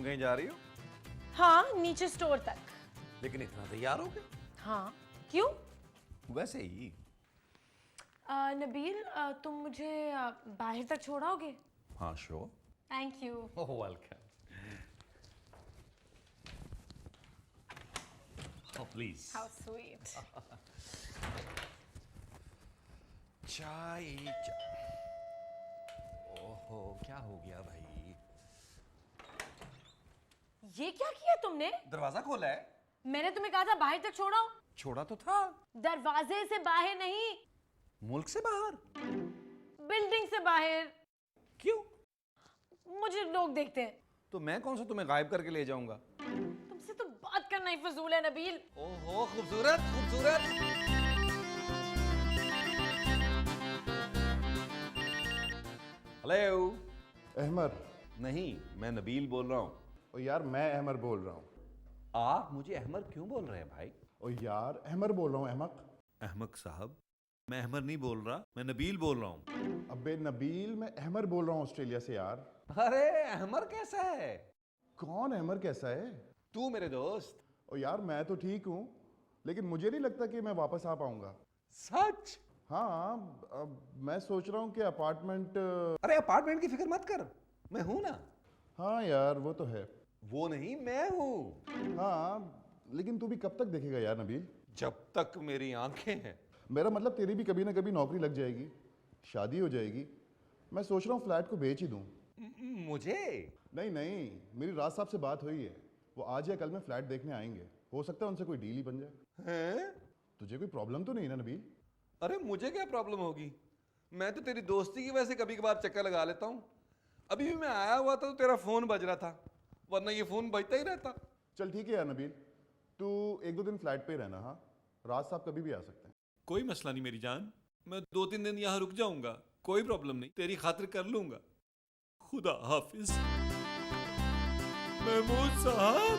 तुम कहीं जा रही हो? हाँ, नीचे स्टोर तक। लेकिन इतना तैयार हो गए? हाँ, क्यों? वैसे ही। नबील, तुम मुझे बाहर तक छोड़ाओगे? हाँ sure. Thank you. Oh welcome. Oh please. How sweet. चाय। ओहो क्या हो गया भाई? ये क्या किया तुमने? दरवाजा खोला है। मैंने तुम्हें कहा था बाहर तक छोड़ाओ। छोड़ा तो था। दरवाजे से बाहर नहीं, मुल्क से बाहर। बिल्डिंग से बाहर। क्यों? मुझे लोग देखते हैं। तो मैं कौन सा तुम्हें गायब करके ले जाऊंगा? तुमसे तो बात करना ही फजूल है नबील। ओहो खूबसूरत खूबसूरत। हेलो। अहमर। नहीं, मैं नबील बोल रहा हूँ। ओ यार मैं अहमर बोल रहा हूँ। आप मुझे अहमर क्यों बोल रहे हैं भाई? ओ यार अहमर बोल रहा हूँ अहमक। अहमक साहब, मैं अहमर नहीं बोल रहा, मैं नबील बोल रहा हूँ। अबे नबील, मैं अहमर बोल रहा हूँ ऑस्ट्रेलिया से यार। अरे अहमर कैसा है? कौन अहमर कैसा है? तू मेरे दोस्त। ओ यार मैं तो ठीक हूँ, लेकिन मुझे नहीं लगता कि मैं वापस आ पाऊंगा। सच? हाँ, अब मैं सोच रहा हूँ कि अपार्टमेंट। अरे अपार्टमेंट की फिक्र मत कर, मैं हूं ना। हाँ यार वो तो है। वो नहीं, मैं हूं। हाँ लेकिन तू भी कब तक देखेगा यार नबील? जब तक मेरी आंखें हैं। मेरा मतलब तेरी भी कभी ना कभी नौकरी लग जाएगी, शादी हो जाएगी। मैं सोच रहा हूँ फ्लैट को बेच ही दूँ। मुझे? नहीं नहीं, मेरी राज साहब से बात हुई है, वो आज या कल में फ्लैट देखने आएंगे। हो सकता है उनसे कोई डील ही बन जाए। हैं? तुझे कोई प्रॉब्लम तो नहीं ना नबील? अरे मुझे क्या प्रॉब्लम होगी? मैं तो तेरी दोस्ती की वजह से कभी कभार चक्कर लगा लेता हूँ। अभी भी मैं आया हुआ था तो तेरा फोन बज रहा था, वरना ये फोन बजता ही रहता। चल ठीक है यार नबील, तू एक दो दिन फ्लैट पे ही रहना। हाँ, राज साहब कभी भी आ सकते हैं। कोई मसला नहीं मेरी जान, मैं 2-3 दिन यहाँ रुक जाऊंगा, कोई प्रॉब्लम नहीं, तेरी खातिर कर लूंगा। खुदा हाफिज। महमूद साहब,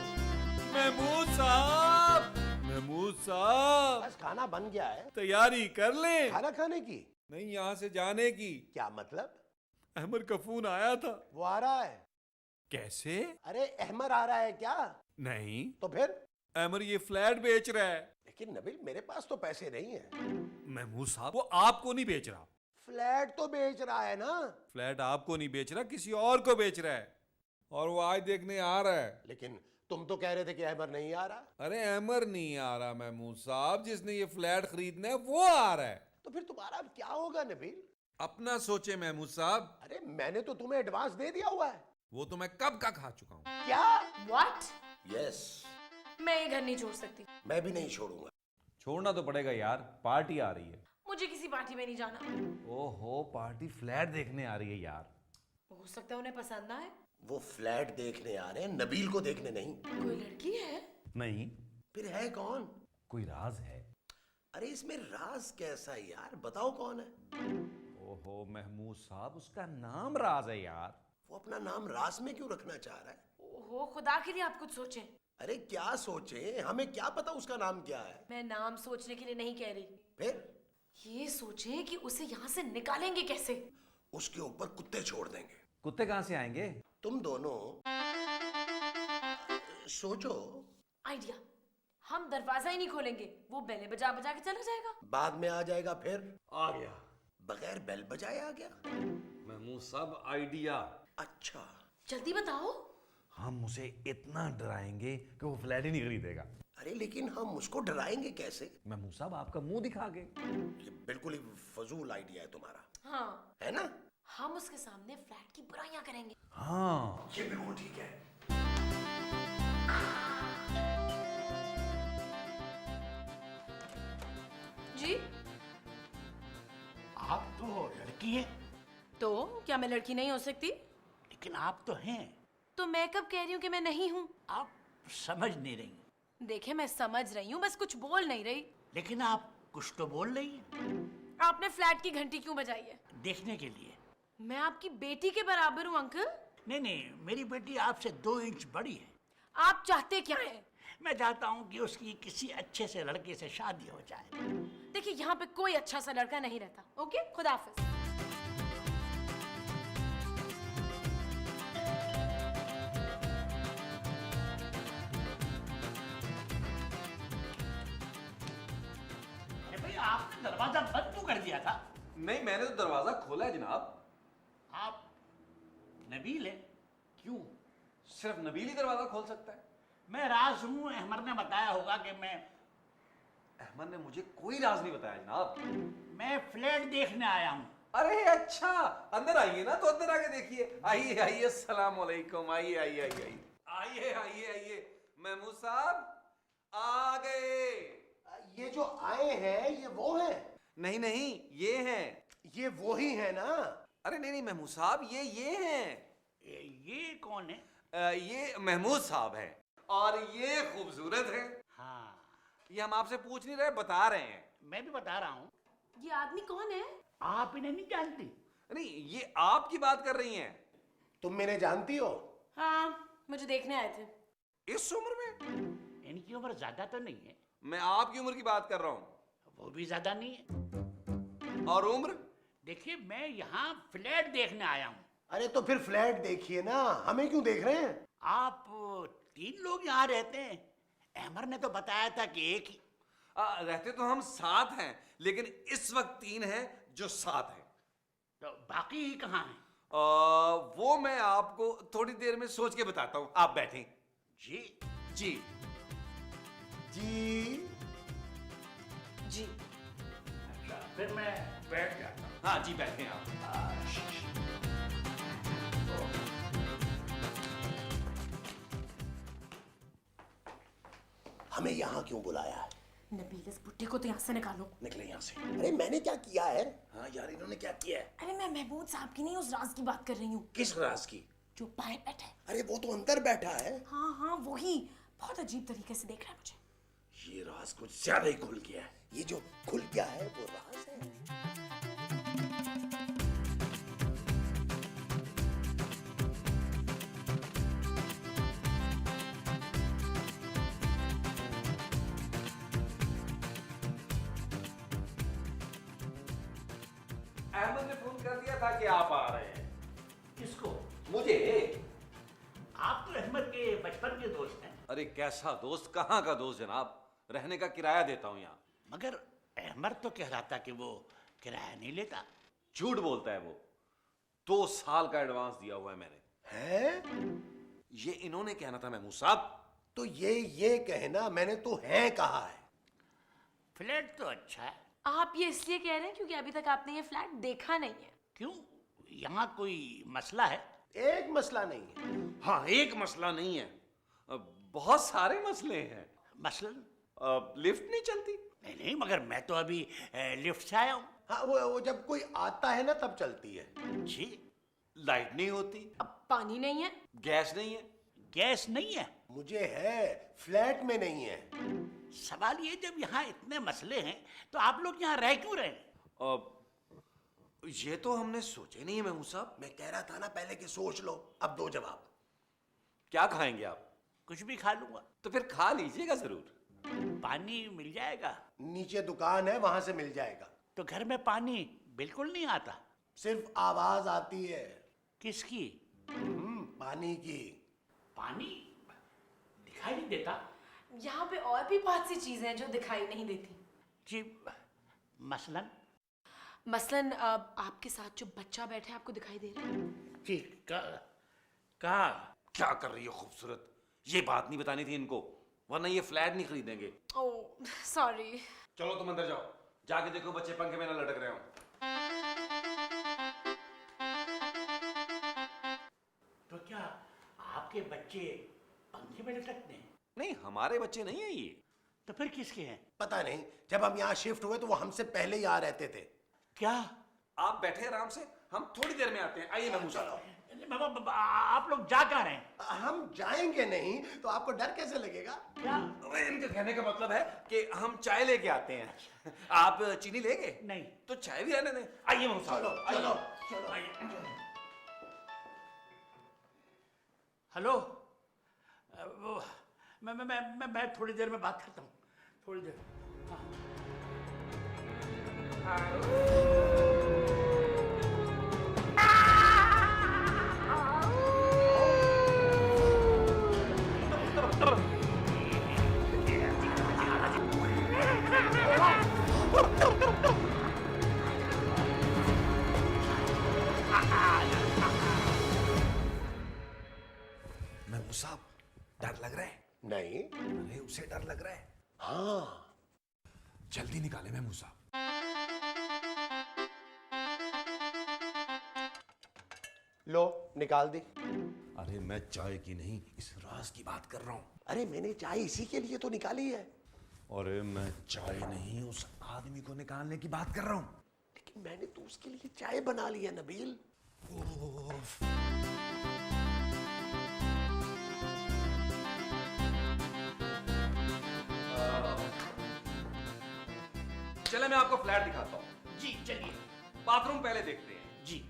महमूद साहब, महमूद साहब, बस खाना बन गया है। तैयारी कर ले। खाना खाने की? नहीं, यहाँ से जाने की। क्या मतलब? अहमद का फोन आया था। वो आ रहा है? कैसे? अरे अहमर आ रहा है क्या? नहीं, तो फिर? अहमद ये फ्लैट बेच रहा है। लेकिन नबील मेरे पास तो पैसे नहीं है। महमूद साहब, वो आपको नहीं बेच रहा। फ्लैट तो बेच रहा है ना। फ्लैट आपको नहीं बेच रहा, किसी और को बेच रहा है, और वो आज देखने आ रहा है। लेकिन तुम तो कह रहे थे कि अहमर नहीं आ रहा। अरे अहमर नहीं आ रहा महमूद साहब, जिसने ये फ्लैट खरीदना है वो आ रहा है। तो फिर तुम्हारा अब क्या होगा नबील? अपना सोचे महमूद साहब। अरे मैंने तो तुम्हें एडवांस दे दिया हुआ है। वो तो मैं कब का खा चुका हूँ। क्या? व्हाट? यस। मैं ये घर नहीं छोड़ सकती। मैं भी नहीं छोड़ूंगा। छोड़ना तो पड़ेगा यार, पार्टी आ रही है। मुझे किसी पार्टी में नहीं जाना। ओहो, पार्टी फ्लैट देखने आ रही है यार। हो सकता है उन्हें पसंद ना आए। वो फ्लैट देखने आ रहे हैं, नबील को देखने नहीं। कोई लड़की है? नहीं, फिर है कौन? कोई राज है। अरे इसमें राज कैसा है यार, बताओ कौन है? ओहो महमूद साहब, उसका नाम राज है यार। वो अपना नाम राज में क्यों रखना चाह रहा है? ओहो, खुदा के लिए आप कुछ सोचें। अरे क्या सोचे, हमें क्या पता उसका नाम क्या है। मैं नाम सोचने के लिए नहीं कह रही। फिर? ये सोचें कि उसे यहाँ से निकालेंगे कैसे। उसके ऊपर कुत्ते छोड़ देंगे। कुत्ते कहाँ से आएंगे? तुम दोनों सोचो। आइडिया। हम दरवाजा ही नहीं खोलेंगे, वो बेले बजा बजा के चला जाएगा। बाद में आ जाएगा। फिर? आ गया। बगैर बेल बजाए आ गया? महमूद साहब आइडिया। अच्छा। जल्दी बताओ। हम उसे इतना डराएंगे कि वो फ्लैट ही नहीं खरीदेगा। अरे लेकिन हम उसको डराएंगे कैसे? महमूद साहब, आपका मुंह दिखा के। ये बिल्कुल ही फजूल आइडिया है तुम्हारा। हाँ, है ना? हम उसके सामने फ्लैट की बुराइयां करेंगे। हाँ, ये बिल्कुल ठीक है। जी? आप तो लड़की हैं, तो क्या मैं लड़की नहीं हो सकती? लेकिन आप तो हैं। तो मैं कब कह रही हूँ कि मैं नहीं हूँ? आप समझ नहीं रही, देखे, मैं समझ रही हूँ, बस कुछ बोल नहीं रही। लेकिन आप कुछ तो बोल रही हैं। आपने फ्लैट की घंटी क्यों बजाई है? देखने के लिए। मैं आपकी बेटी के बराबर हूँ अंकल। नहीं नहीं, मेरी बेटी आपसे 2 इंच बड़ी है। आप चाहते क्या हैं? मैं चाहता हूँ कि उसकी किसी अच्छे से लड़के से शादी हो जाए। देखिए, यहाँ पे कोई अच्छा सा लड़का नहीं रहता। ओके, खुदा हाफिज। दरवाजा बंद क्यों कर दिया था? नहीं, मैंने तो दरवाजा खोला है जनाब। आप नबील है? क्यों? सिर्फ नबील ही दरवाजा खोल सकता है। मैं राज हूं, अहमद ने बताया होगा कि अहमद ने मुझे कोई राज नहीं बताया जनाब। मैं फ्लैट देखने आया हूं। अरे अच्छा, अंदर आइए ना, तो अंदर आके देखिए। आइए आइए, अस्सलाम वालेकुम। आइए आइए आइए आइए आइए आइए आइए। महमूद साहब आ गए। ये जो आए हैं ये वो हैं? नहीं नहीं, ये हैं। ये वो ही है ना? अरे नहीं नहीं महमूद साहब, ये हैं। ये कौन है? ये महमूद साहब हैं और ये खूबसूरत हैं। हाँ, ये हम आपसे पूछ नहीं रहे, बता रहे हैं। मैं भी बता रहा हूँ। ये आदमी कौन है? आप इन्हें नहीं जानती? नहीं, ये आपकी बात कर रही हैं। तुम मेरे जानती हो? हाँ, मुझे देखने आए थे। इस उम्र में? इनकी उम्र ज्यादा तो नहीं है। मैं आपकी उम्र की बात कर रहा हूँ। वो भी ज्यादा नहीं है। और उम्र? देखिए, मैं यहाँ फ्लैट देखने आया हूँ। अरे तो फिर फ्लैट देखिए ना, हमें क्यों देख रहे हैं? आप 3 लोग यहाँ रहते हैं। अहमर ने तो बताया था कि एक ही। रहते तो हम 7 हैं, लेकिन इस वक्त 3 हैं जो 7 हैं। तो बाकी ही कहाँ हैं? वो मैं आपको थोड़ी देर में सोच के बताता हूँ। आप बैठें। जी जी जी जी। अच्छा, फिर मैं बैठ जाता हूँ। हाँ जी, बैठें आप। हमें यहाँ क्यों बुलाया है? नबील, इस बुड्ढे को तो यहाँ से निकालो। निकले यहाँ से। अरे मैंने क्या किया है? हाँ यार, इन्होंने क्या किया है? अरे मैं महमूद साहब की नहीं, उस राज की बात कर रही हूँ किस राज की? जो बाहर बैठा है। अरे वो तो अंदर बैठा है। हाँ हाँ, वही। बहुत अजीब तरीके से देख रहा है मुझे। ये राज कुछ ज्यादा ही खुल गया है। ये जो खुल गया है वो राज है। अहमद ने फोन कर दिया था कि आप आ रहे हैं। किसको? मुझे? आप तो अहमद के बचपन के दोस्त हैं। अरे कैसा दोस्त, कहाँ का दोस्त जनाब। रहने का किराया देता हूँ यहाँ। मगर अहमद तो कह रहा था कि वो किराया नहीं लेता। झूठ बोलता है वो। 2 साल का एडवांस दिया हुआ है मैंने। हैं? ये इन्होंने कहना था महमूद साहब। तो ये कहना मैंने तो है कहा है। फ्लैट तो अच्छा है। आप ये इसलिए कह रहे हैं क्योंकि अभी तक आपने ये फ्लैट देखा नहीं है। क्यों? यहाँ कोई मसला है? एक मसला नहीं है। हाँ, एक मसला नहीं है, बहुत सारे मसले हैं। मसलन? लिफ्ट नहीं चलती। नहीं नहीं, मगर मैं तो अभी लिफ्ट से आया हूँ। हाँ, वो जब कोई आता है ना तब चलती है। जी। लाइट नहीं होती। अब पानी नहीं है। गैस नहीं है। गैस नहीं है? मुझे है, फ्लैट में नहीं है। सवाल ये, जब यहाँ इतने मसले हैं तो आप लोग यहाँ रह क्यों रहे हैं? ये तो हमने सोचे नहीं है महमूद साहब। मैं कह रहा था ना पहले कि सोच लो। अब दो जवाब। क्या खाएंगे आप? कुछ भी खा लूंगा। तो फिर खा लीजिएगा जरूर। पानी मिल जाएगा? नीचे दुकान है, वहां से मिल जाएगा। तो घर में पानी बिल्कुल नहीं आता? सिर्फ आवाज आती है। किसकी? पानी की। पानी दिखाई नहीं देता? यहाँ पे और भी बहुत सी चीजें हैं जो दिखाई नहीं देती। जी, मसलन? मसलन आपके साथ जो बच्चा बैठा है, आपको दिखाई दे रहा है? जी, कहा? क्या कर रही हो खूबसूरत? ये बात नहीं बतानी थी इनको, वरना ये फ्लैट नहीं खरीदेंगे। Oh sorry. चलो तुम अंदर जाओ, जाके देखो बच्चे पंखे में ना लटक रहे हो। तो क्या आपके बच्चे पंखे में लटकते हैं? नहीं, हमारे बच्चे नहीं है ये। तो फिर किसके हैं? पता नहीं, जब हम यहाँ शिफ्ट हुए तो वो हमसे पहले ही आ रहते थे। क्या? आप बैठे आराम से, हम थोड़ी देर में आते हैं। आइए महमूद साहब। आप लोग जा कहाँ रहे हैं? हम जाएंगे नहीं तो आपको डर कैसे लगेगा? क्या? इनके कहने का मतलब है कि हम चाय लेके आते हैं। आप चीनी लेंगे? नहीं। तो चाय भी रहने दें। आइए महमूद साहब। चलो चलो चलो। हेलो, मैं थोड़ी देर में बात करता हूँ। थोड़ी देर। हाँ। से डर लग रहा है। हाँ, जल्दी निकाले महमूद साहब। लो निकाल दी। अरे मैं चाय की नहीं, इस राज की बात कर रहा हूँ। अरे मैंने चाय इसी के लिए तो निकाली है। अरे मैं चाय नहीं, उस आदमी को निकालने की बात कर रहा हूँ। लेकिन मैंने तो उसके लिए चाय बना ली है नबील। चले मैं आपको फ्लैट दिखाता हूँ। जी चलिए। बाथरूम पहले देखते हैं। जी।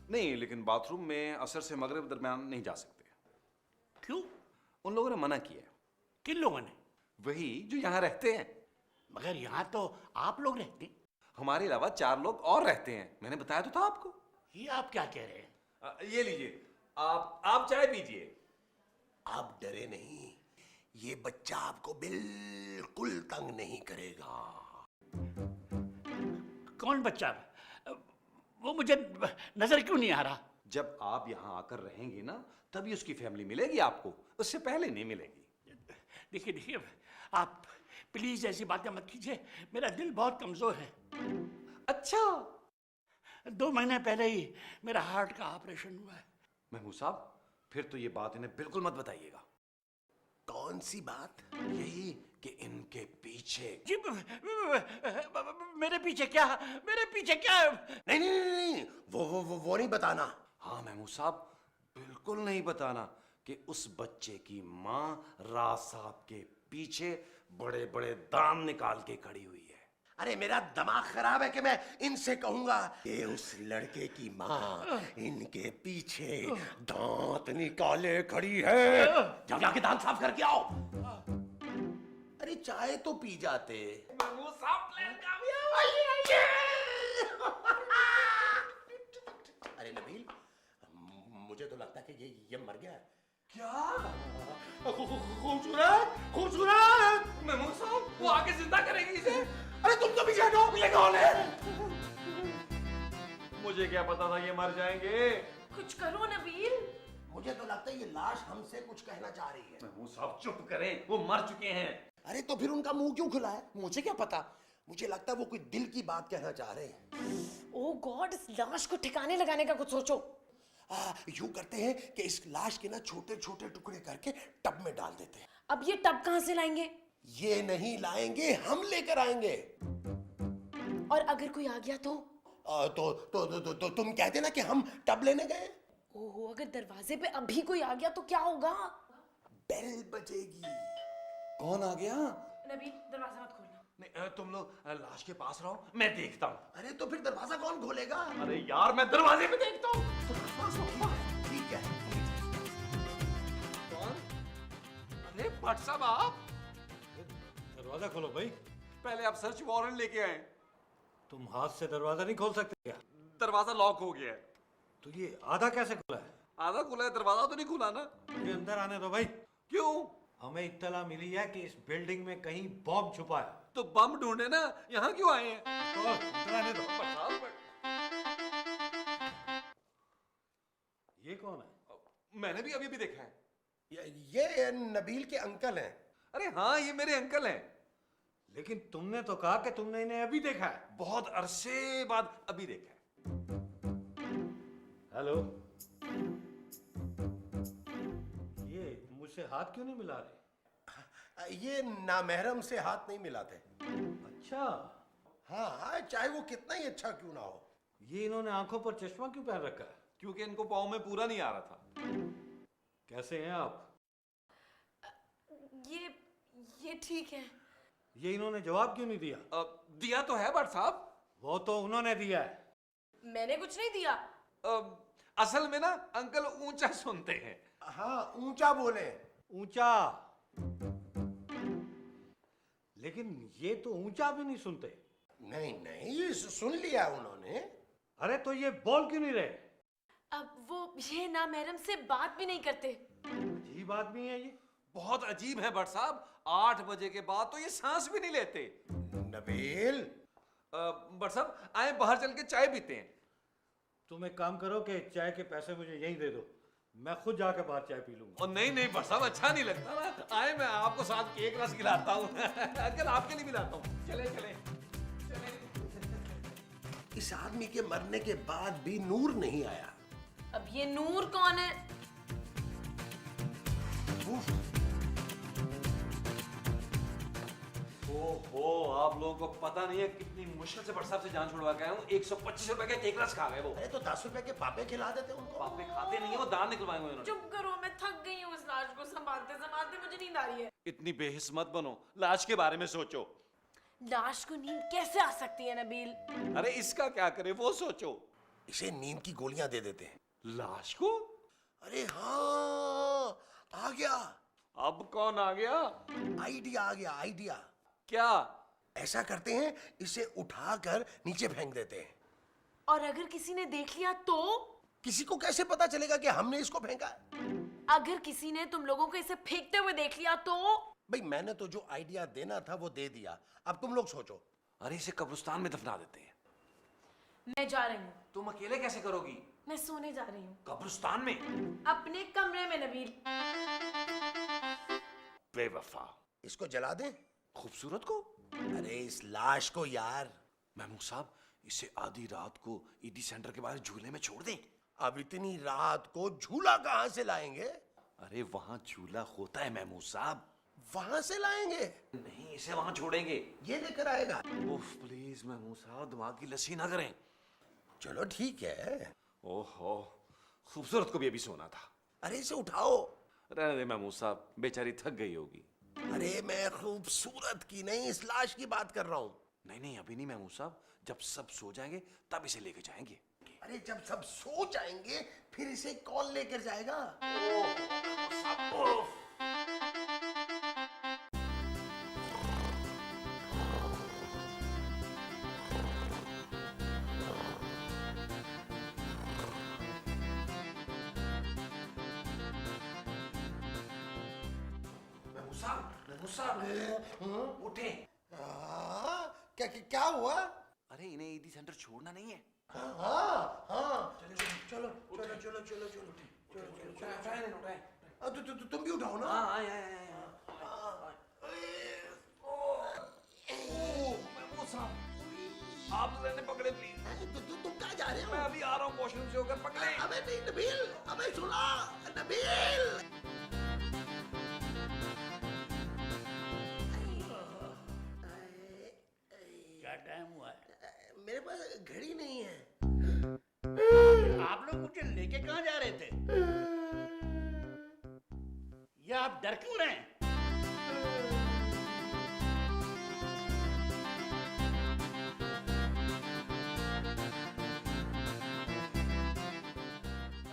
नहीं, लेकिन बाथरूम में असर से मगरिब दरमियान नहीं जा सकते। क्यों? उन लोगों ने मना किया है। किन लोगों ने? वही जो यहाँ रहते हैं। मगर यहाँ तो आप लोग रहते हैं। हमारे अलावा 4 लोग और रहते हैं, मैंने बताया तो था आपको। ये आप क्या कह रहे हैं? ये लीजिए, आप चाय पीजिए। आप डरे नहीं, ये बच्चा आपको बिल्कुल तंग नहीं करेगा। कौन बच्चा? वो मुझे नजर क्यों नहीं आ रहा? जब आप यहाँ आकर रहेंगे ना, तभी उसकी फैमिली मिलेगी आपको, उससे पहले नहीं मिलेगी। देखिए देखिए, आप प्लीज ऐसी बातें मत कीजिए, मेरा दिल बहुत कमजोर है। अच्छा, 2 महीने पहले ही मेरा हार्ट का ऑपरेशन हुआ है। महमूद साहब, फिर तो ये बात इन्हें बिल्कुल मत बताइएगा। कौन सी बात? यही कि इनके पीछे। जी, मेरे पीछे क्या? मेरे पीछे क्या? नहीं नहीं नहीं, नहीं। वो नहीं बताना। हाँ महमूद साहब, बिल्कुल नहीं बताना कि उस बच्चे की माँ राज साहब के पीछे बड़े बड़े दाम निकाल के खड़ी हुई है। अरे मेरा दिमाग खराब है कि मैं इनसे कहूंगा कि उस लड़के की माँ इनके पीछे दांत निकाले खड़ी है। जाओ जाके दांत साफ करके आओ। अरे चाय तो पी जाते। महमूद साहब, प्लान कामयाब। अरे नबील, मुझे तो लगता है कि ये मर गया है। क्या? खूबसूरत खूबसूरत। महमूद साहब, वो आके जिंदा करेगी इसे। अरे तुम तो पीछे हटो, ये कौन है? मुझे क्या पता था ये मर जाएंगे। कुछ करो नबील। मुझे तो लगता है ये लाश हमसे कुछ कहना चाह रही है। महमूद साहब चुप करें, वो मर चुके हैं। अरे तो फिर उनका मुंह क्यों खुला है? मुझे क्या पता। मुझे लगता है वो कोई दिल की बात कहना चाह रहे हैं। ओ गॉड, इस लाश को ठिकाने लगाने का कुछ सोचो। यूं करते हैं कि इस लाश के ना छोटे छोटे टुकड़े करके टब में डाल देते हैं। अब ये टब कहाँ से लाएंगे? ये नहीं लाएंगे, हम लेकर आएंगे। और अगर कोई आ गया तो? तो तुम कहते ना कि हम टब लेने गए। ओहो, अगर दरवाजे पे अभी कोई आ गया तो क्या होगा? बेल बजेगी। कौन आ गया? नबील, दरवाजा मत खोलना। नहीं, तुम लोग लाश के पास रहो, मैं देखता हूँ। अरे तो फिर दरवाजा कौन खोलेगा? अरे यार, मैं दरवाजे पे देखता हूँ। ठीक है। कौन? अरे भट्ट साहब, आप दरवाजा खोलो भाई। पहले आप सर्च वारंट लेके आए। तुम हाथ से दरवाजा नहीं खोल सकते क्या? दरवाजा लॉक हो गया है। तो ये आधा कैसे खुला है? आधा खुला है, दरवाजा तो नहीं खुला ना। मुझे अंदर आने दो भाई। क्यों? हमें इत्तला मिली है कि इस बिल्डिंग में कहीं बॉम्ब छुपा है। तो बम ढूंढे ना, यहाँ क्यों आए हैं? तो अंदर आने दो। ये कौन है? मैंने भी अभी देखा है। ये नबील के अंकल हैं। अरे हाँ, ये मेरे अंकल हैं। लेकिन तुमने तो कहा कि तुमने इन्हें अभी देखा है। बहुत अरसे बाद अभी देखा है। हेलो, ये मुझसे हाथ क्यों नहीं मिला रहे? ये नामहरम से हाथ नहीं मिलाते। अच्छा, हाँ, चाहे वो कितना ही अच्छा क्यों ना हो। ये इन्होंने आंखों पर चश्मा क्यों पहन रखा है? क्योंकि इनको पाँव में पूरा नहीं आ रहा था। कैसे हैं आप? ये ठीक है। ये इन्होंने जवाब क्यों नहीं दिया? दिया तो है भट्ट साहब। वो तो उन्होंने दिया है। मैंने कुछ नहीं दिया। असल में ना अंकल ऊंचा सुनते हैं। हाँ, ऊंचा बोले। ऊंचा। लेकिन ये तो ऊंचा भी नहीं सुनते। नहीं नहीं, सुन लिया उन्होंने। अरे तो ये बोल क्यों नहीं रहे? अब वो ये नामहरम से बात भी नहीं करते। अजीब आदमी है ये। बहुत अजीब है भट्ट साहब। 8 बजे के बाद तो ये सांस भी नहीं लेते। नबील, भट्ट साहब, आए बाहर चल के चाय पीते हैं। तुम एक काम करो कि चाय के पैसे मुझे यहीं दे दो। मैं खुद जाकर बाहर चाय पी लूंगा। और नहीं नहीं भाई साहब, अच्छा नहीं लगता ना। आए मैं आपको साथ केक रस खिलाता हूँ। अंकल आपके लिए भी लाता हूँ। चले चले इस आदमी के मरने के बाद भी नूर नहीं आया। अब ये नूर कौन है? ओहो, आप लोगों को पता नहीं है कितनी मुश्किल से बट साहब से जान छुड़वा के आया हूँ। 125 रुपए का केक रस खा गए वो। अरे तो 10 रुपए के पापे खिला देते उनको। पापे खाते नहीं है, वो दांत निकलवाएंगे उन्होंने। चुप करो, मैं थक गई हूँ इस लाश को संभालते संभालते, मुझे नींद आ रही है। इतनी बेहिस मत बनो, लाश के बारे में सोचो। लाश को नींद कैसे आ सकती है नबील? अरे इसका क्या करे वो सोचो। इसे नींद की गोलियां दे देते हैं। लाश को? अरे हाँ, आ गया अब कौन आ गया? आइडिया, आ गया आइडिया। क्या? ऐसा करते हैं, इसे उठाकर नीचे फेंक देते हैं। और अगर किसी ने देख लिया तो? किसी को कैसे पता चलेगा कि हमने इसको फेंका? अगर किसी ने तुम लोगों को इसे फेंकते हुए देख लिया तो? भाई मैंने तो जो आइडिया देना था वो दे दिया, अब तुम लोग सोचो। अरे इसे कब्रिस्तान में दफना देते हैं। मैं जा रही हूँ। तुम अकेले कैसे करोगी? मैं सोने जा रही हूँ। कब्रिस्तान में? अपने कमरे में नबील। बेवफा। इसको जला दें? खूबसूरत को? अरे इस लाश को यार। महमूद साहब, इसे आधी रात को ईडी सेंटर के बाहर झूले में छोड़ दें। अब इतनी रात को झूला कहां से लाएंगे? अरे वहां झूला होता है महमूद साहब। वहां से लाएंगे? नहीं, इसे वहां छोड़ेंगे। ये लेकर आएगा? उफ प्लीज महमूद साहब, दिमाग की लस्सी ना करें। चलो ठीक है। ओहो, खूबसूरत को भी अभी सोना था। अरे इसे उठाओ। रहने दे महमूद साहब, बेचारी थक गई होगी। अरे मैं खूबसूरत की नहीं, इस लाश की बात कर रहा हूँ। नहीं नहीं, अभी नहीं महमूद साहब, जब सब सो जाएंगे तब इसे लेके जाएंगे। अरे जब सब सो जाएंगे फिर इसे कौन लेकर जाएगा? महमूद साहब उठे। क्या हुआ? अरे इन्हें ईडी सेंटर छोड़ना नहीं है। हाँ चलो चलो चलो चलो चलो। तुम भी उठाओ ना। महमूद साहब, आप रहने पकड़े प्लीज। तुम क्या जा रहे हो? मैं अभी आ रहा हूँ वॉशरूम से होकर, पकड़े। अबे नहीं नबील, अबे सुना नबील। क्या टाइम हुआ है? मेरे पास घड़ी नहीं है। आप लोग मुझे लेके कहाँ जा रहे थे? या आप डर क्यों रहे हैं?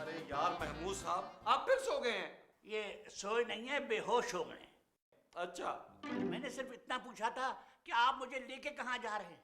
अरे यार महमूद साहब, आप फिर सो गए हैं? ये सोए नहीं है, बेहोश हो गए। अच्छा। मैंने सिर्फ इतना पूछा था कि आप मुझे लेके कहाँ जा रहे हैं।